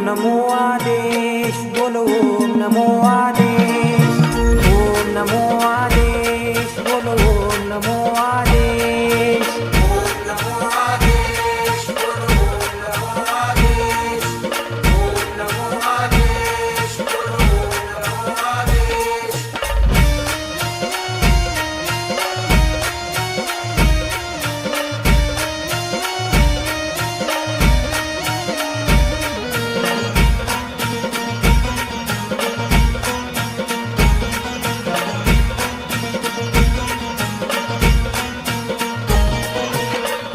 नमो आदेश बोलो ओम नमो आदेश। ओम नमो आदेश बोलो ओम नमो आदेश। ओम नमो आदेश बोलो ओम नमो आदेश। ओम नमो आदेश बोलो ओम नमो आदेश।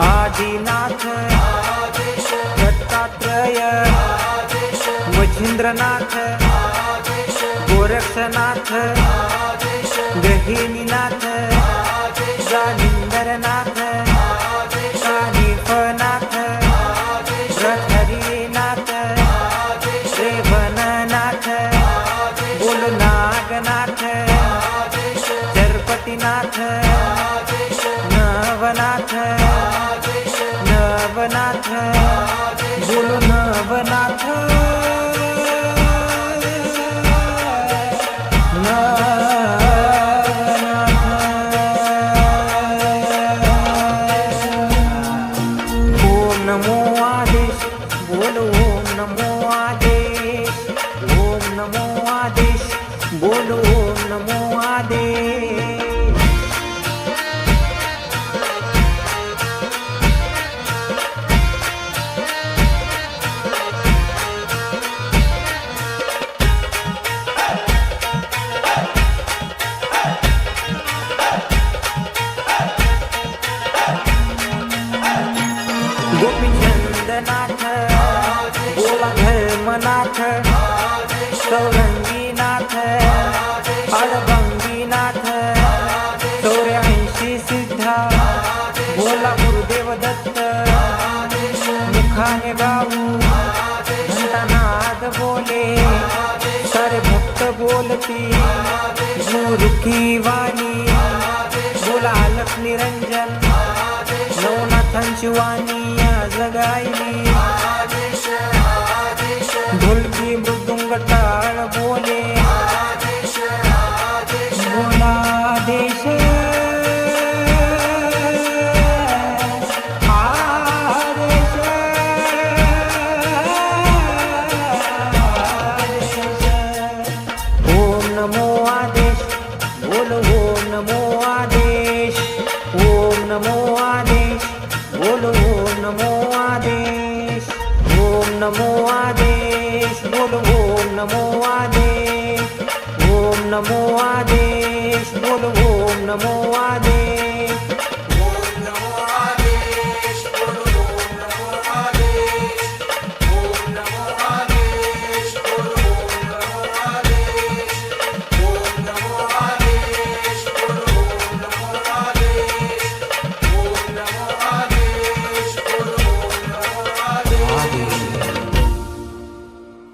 आदिनाथ आदेश दत्तात्रय आदेश मच्छिंद्रनाथ आदेश गोरक्षनाथ आदेश गहिनीनाथ आदेश जालिंदरनाथ आदेश कानिफनाथ आदेश रथरीनाथ आदेश श्रेवननाथ बोल नागनाथ आदेश चरपतिनाथ आदेश नवनाथ नवनाथ बोलो नवनाथ ओम नमो आदेश बोलो ओम नमो आदेश। ओम नमो आदेश बोलो ओम नमो आदेश। गोपीचंदनाथ बोला धर्मनाथ सौरंगीनाथ अडभंगीनाथ 84 सिद्धा बोला गुरुदेव दत्त मुखाने गाऊ घंटानाद बोले सारे भक्त बोलती गुरु की वाणी बोला अलख निरंजन नवनाथांची वाणी आज गायली आदेश आदेश ढोलकी मृदुंग टाळ बोले आदेश आदेश बोला आदेश आदेश ओम नमो आदेश बोलो ओम नमो आदेश। ओम नमो आदेश बोलो ओम नमो आदेश। ओम नमो आदेश बोलो ओम नमो आदेश। ओम नमो आदेश बोलो ओम नमो आदेश।